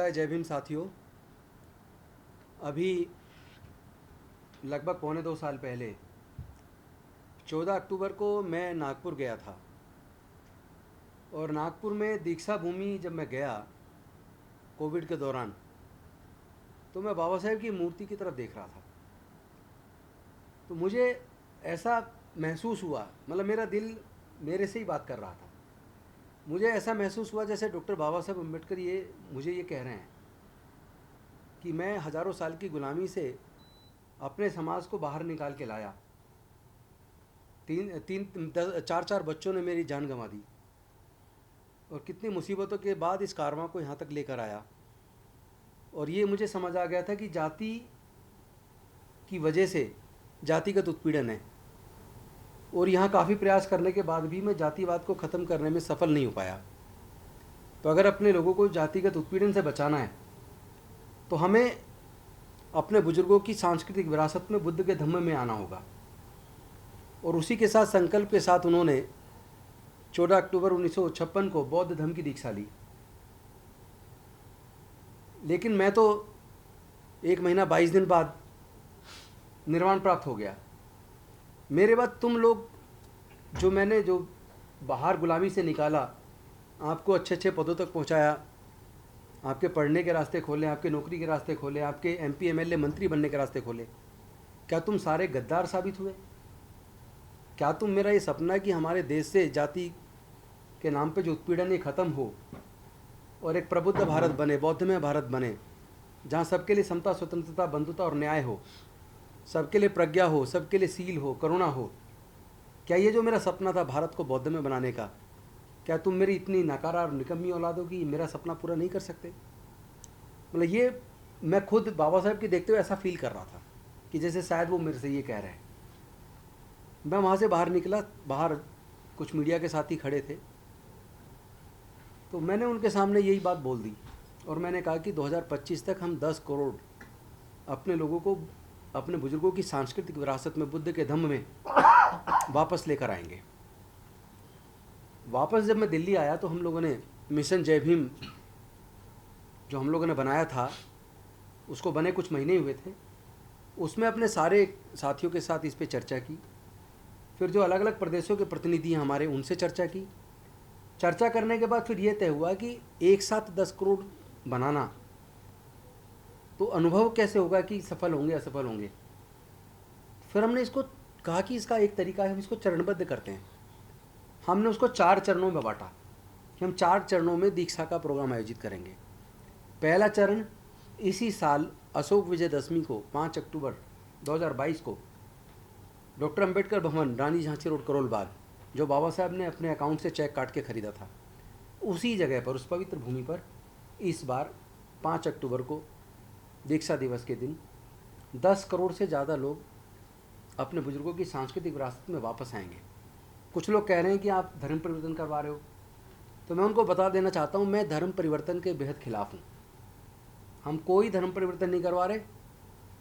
जय भीम साथियों। अभी लगभग पौने 2 साल पहले 14 अक्टूबर को मैं नागपुर गया था और नागपुर में दीक्षा भूमि जब मैं गया कोविड के दौरान, तो मैं बाबा साहेब की मूर्ति की तरफ देख रहा था। तो मुझे ऐसा महसूस हुआ, मतलब मेरा दिल मेरे से ही बात कर रहा था। मुझे ऐसा महसूस हुआ जैसे डॉक्टर बाबा साहेब अम्बेडकर मुझे ये कह रहे हैं कि मैं हज़ारों साल की गुलामी से अपने समाज को बाहर निकाल के लाया। चार चार बच्चों ने मेरी जान गंवा दी और कितनी मुसीबतों के बाद इस कारवां को यहाँ तक लेकर आया। और ये मुझे समझ आ गया था कि जाति की वजह से जातिगत उत्पीड़न है, और यहाँ काफ़ी प्रयास करने के बाद भी मैं जातिवाद को ख़त्म करने में सफल नहीं हो पाया। तो अगर अपने लोगों को जातिगत उत्पीड़न से बचाना है तो हमें अपने बुजुर्गों की सांस्कृतिक विरासत में बुद्ध के धम्म में आना होगा। और उसी के साथ संकल्प के साथ उन्होंने 14 अक्टूबर 1956 को बौद्ध धम्म की दीक्षा ली। लेकिन मैं तो 1 महीना 22 दिन बाद निर्वाण प्राप्त हो गया। मेरे बाद तुम लोग जो बाहर गुलामी से निकाला, आपको अच्छे अच्छे पदों तक पहुंचाया, आपके पढ़ने के रास्ते खोले, आपके नौकरी के रास्ते खोले, आपके MP MLA मंत्री बनने के रास्ते खोले, क्या तुम सारे गद्दार साबित हुए? क्या तुम मेरा ये सपना है कि हमारे देश से जाति के नाम पे जो उत्पीड़न ये ख़त्म हो और एक प्रबुद्ध भारत बने, बौद्धमय भारत बने, जहाँ सबके लिए समता, स्वतंत्रता, बंधुता और न्याय हो, सबके लिए प्रज्ञा हो, सबके लिए सील हो, करुणा हो? क्या ये जो मेरा सपना था भारत को बौद्धमय बनाने का, क्या तुम मेरी इतनी नकारा और निकम्मी औलादों की मेरा सपना पूरा नहीं कर सकते? मतलब ये मैं खुद बाबा साहेब के देखते हुए ऐसा फील कर रहा था कि जैसे शायद वो मेरे से ये कह रहे हैं। मैं वहाँ से बाहर निकला, बाहर कुछ मीडिया के साथी खड़े थे, तो मैंने उनके सामने यही बात बोल दी और मैंने कहा कि 2025 तक हम 10 करोड़ अपने लोगों को, अपने बुजुर्गों की सांस्कृतिक विरासत में बुद्ध के धम्म में वापस लेकर आएंगे। वापस जब मैं दिल्ली आया तो हम लोगों ने मिशन जय भीम जो हम लोगों ने बनाया था, उसको बने कुछ महीने हुए थे, उसमें अपने सारे साथियों के साथ इस पे चर्चा की। फिर जो अलग अलग प्रदेशों के प्रतिनिधि हैं हमारे, उनसे चर्चा की। चर्चा करने के बाद फिर ये तय हुआ कि एक साथ 10 करोड़ बनाना, तो अनुभव कैसे होगा कि सफल होंगे असफल होंगे। फिर हमने इसको कहा कि इसका एक तरीका है, हम इसको चरणबद्ध करते हैं। हमने उसको 4 चरणों में बांटा कि हम 4 चरणों में दीक्षा का प्रोग्राम आयोजित करेंगे। पहला चरण इसी साल अशोक विजयदशमी को 5 अक्टूबर 2022 को डॉक्टर अंबेडकर भवन, रानी झांसी रोड, करोल बाग, जो बाबा साहब ने अपने अकाउंट से चेक काट के खरीदा था, उसी जगह पर, उस पवित्र भूमि पर इस बार 5 अक्टूबर को दीक्षा दिवस के दिन 10 करोड़ से ज़्यादा लोग अपने बुजुर्गों की सांस्कृतिक विरासत में वापस आएंगे। कुछ लोग कह रहे हैं कि आप धर्म परिवर्तन करवा रहे हो, तो मैं उनको बता देना चाहता हूँ, मैं धर्म परिवर्तन के बेहद खिलाफ हूँ। हम कोई धर्म परिवर्तन नहीं करवा रहे।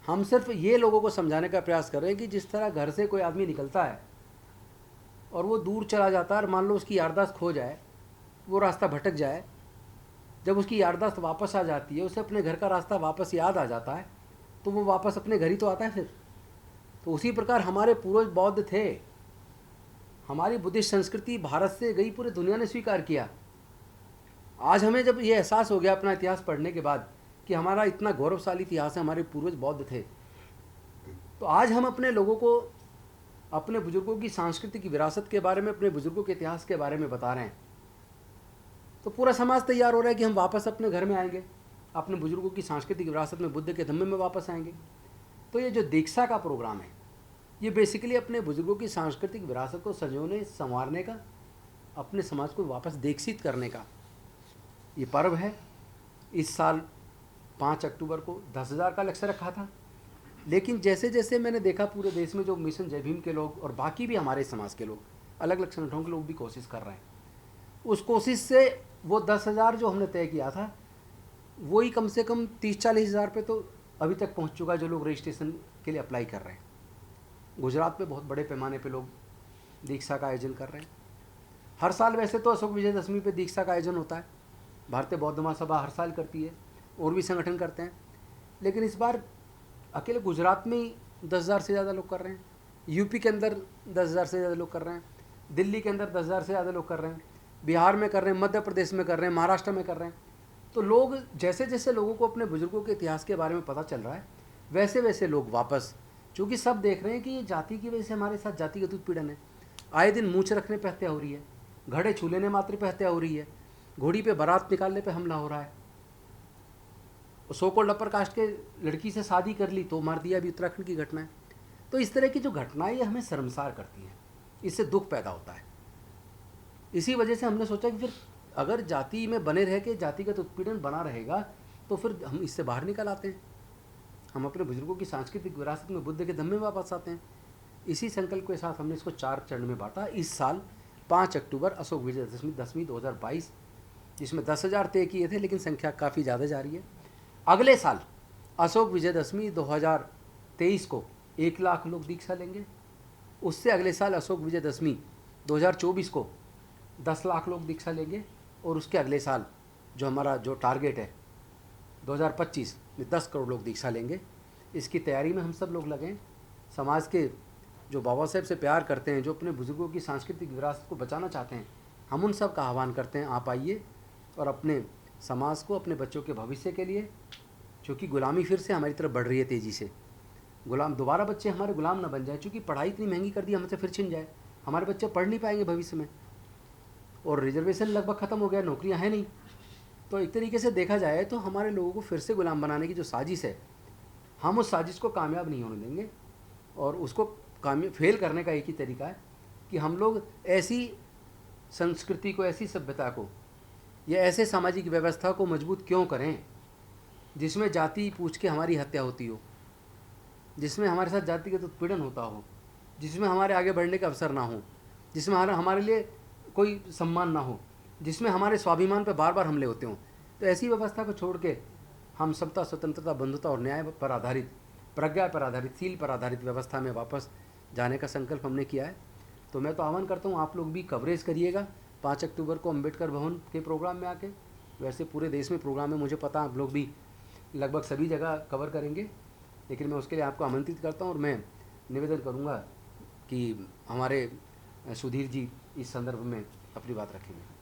हम सिर्फ ये लोगों को समझाने का प्रयास कर रहे हैं कि जिस तरह घर से कोई आदमी निकलता है और वो दूर चला जाता है और मान लो उसकी याददाश्त खो जाए, वो रास्ता भटक जाए, जब उसकी याददाश्त वापस आ जाती है, उसे अपने घर का रास्ता वापस याद आ जाता है, तो वो वापस अपने घर ही तो आता है फिर। तो उसी प्रकार हमारे पूर्वज बौद्ध थे। हमारी बुद्धिस्ट संस्कृति भारत से गई, पूरी दुनिया ने स्वीकार किया। आज हमें जब ये एहसास हो गया अपना इतिहास पढ़ने के बाद कि हमारा इतना गौरवशाली इतिहास है, हमारे पूर्वज बौद्ध थे, तो आज हम अपने लोगों को अपने बुजुर्गों की सांस्कृतिक विरासत के बारे में, अपने बुजुर्गों के इतिहास के बारे में बता रहे हैं। तो पूरा समाज तैयार हो रहा है कि हम वापस अपने घर में आएंगे, अपने बुजुर्गों की सांस्कृतिक विरासत में बुद्ध के धम्म में वापस आएंगे। तो ये जो दीक्षा का प्रोग्राम है, ये बेसिकली अपने बुजुर्गों की सांस्कृतिक विरासत को संजोने, संवारने का, अपने समाज को वापस दीक्षित करने का ये पर्व है। इस साल 5 अक्टूबर को 10,000 का लक्ष्य रखा था, लेकिन जैसे जैसे मैंने देखा पूरे देश में जो मिशन जय भीम के लोग और बाकी भी हमारे समाज के लोग, अलग अलग संगठनों के लोग भी कोशिश कर रहे हैं, उस कोशिश से वो 10,000 जो हमने तय किया था, वही कम से कम 30-40 हज़ार पे तो अभी तक पहुंच चुका है, जो लोग रजिस्ट्रेशन के लिए अप्लाई कर रहे हैं। गुजरात में बहुत बड़े पैमाने पे लोग दीक्षा का आयोजन कर रहे हैं। हर साल वैसे तो अशोक विजयदशमी पे दीक्षा का आयोजन होता है, भारतीय बौद्ध महासभा हर साल करती है, और भी संगठन करते हैं, लेकिन इस बार अकेले गुजरात में ही 10,000 से ज़्यादा लोग कर रहे हैं, यूपी के अंदर 10,000 से ज़्यादा लोग कर रहे हैं, दिल्ली के अंदर 10,000 से ज़्यादा लोग कर रहे हैं, बिहार में कर रहे हैं, मध्य प्रदेश में कर रहे हैं, महाराष्ट्र में कर रहे हैं। तो लोग जैसे जैसे लोगों को अपने बुजुर्गों के इतिहास के बारे में पता चल रहा है, वैसे वैसे लोग वापस, चूँकि सब देख रहे हैं कि ये जाति की वजह से हमारे साथ जातिगत उत्पीड़न है, आए दिन मूँछ रखने पर हत्या हो रही है, घड़े छू लेने मात्र पे हत्या हो रही है, घोड़ी पे बारात निकालने पे हमला हो रहा है, सो कॉल्ड अपर कास्ट के लड़की से शादी कर ली तो मार दिया, अभी उत्तराखंड की घटना है। तो इस तरह की जो घटनाएं ये हमें शर्मसार करती हैं, इससे दुख पैदा होता है। इसी वजह से हमने सोचा कि फिर अगर जाति में बने रह के जातिगत उत्पीड़न बना रहेगा तो फिर हम इससे बाहर निकल आते हैं, हम अपने बुजुर्गों की सांस्कृतिक विरासत में बुद्ध के दम में वापस आते हैं। इसी संकल्प के साथ हमने इसको 4 चरण में बांटा। इस साल 5 अक्टूबर अशोक विजयदशमी 10वीं 2022, जिसमें 10,000 तय किए थे, लेकिन संख्या काफ़ी ज़्यादा जा रही है। अगले साल अशोक विजयदशमी 2023 को 1 लाख लोग दीक्षा लेंगे। उससे अगले साल अशोक विजयदशमी 2024 को 10 लाख लोग दीक्षा लेंगे। और उसके अगले साल जो हमारा जो टारगेट है 2025 में 10 करोड़ लोग दीक्षा लेंगे। इसकी तैयारी में हम सब लोग लगें। समाज के जो बाबा साहेब से प्यार करते हैं, जो अपने बुजुर्गों की सांस्कृतिक विरासत को बचाना चाहते हैं, हम उन सब का आह्वान करते हैं, आप आइए और अपने समाज को, अपने बच्चों के भविष्य के लिए, क्योंकि गुलामी फिर से हमारी तरफ बढ़ रही है तेज़ी से, गुलाम दोबारा बच्चे हमारे गुलाम ना बन जाए, क्योंकि पढ़ाई इतनी महंगी कर दी हमसे फिर छिन जाए, हमारे बच्चे पढ़ नहीं पाएंगे भविष्य में, और रिजर्वेशन लगभग ख़त्म हो गया, नौकरियां हैं नहीं। तो एक तरीके से देखा जाए तो हमारे लोगों को फिर से गुलाम बनाने की जो साजिश है, हम उस साजिश को कामयाब नहीं होने देंगे। और उसको फेल करने का एक ही तरीका है कि हम लोग ऐसी संस्कृति को, ऐसी सभ्यता को या ऐसे सामाजिक व्यवस्था को मजबूत क्यों करें जिसमें जाति पूछ के हमारी हत्या होती हो, जिसमें हमारे साथ जातिगत उत्पीड़न होता हो, जिसमें हमारे आगे बढ़ने का अवसर ना हो, जिसमें हमारे लिए कोई सम्मान ना हो, जिसमें हमारे स्वाभिमान पर बार बार हमले होते हों। तो ऐसी व्यवस्था को छोड़ के हम समता, स्वतंत्रता, बंधुता और न्याय पर आधारित, प्रज्ञा पर आधारित, सील पर आधारित व्यवस्था में वापस जाने का संकल्प हमने किया है। तो मैं तो आह्वान करता हूँ आप लोग भी कवरेज करिएगा 5 अक्टूबर को अम्बेडकर भवन के प्रोग्राम में आके। वैसे पूरे देश में प्रोग्राम है, मुझे पता आप लोग भी लगभग सभी जगह कवर करेंगे, लेकिन मैं उसके लिए आपको आमंत्रित करता हूँ और मैं निवेदन करूँगा कि हमारे सुधीर जी इस संदर्भ में अपनी बात रखेंगे।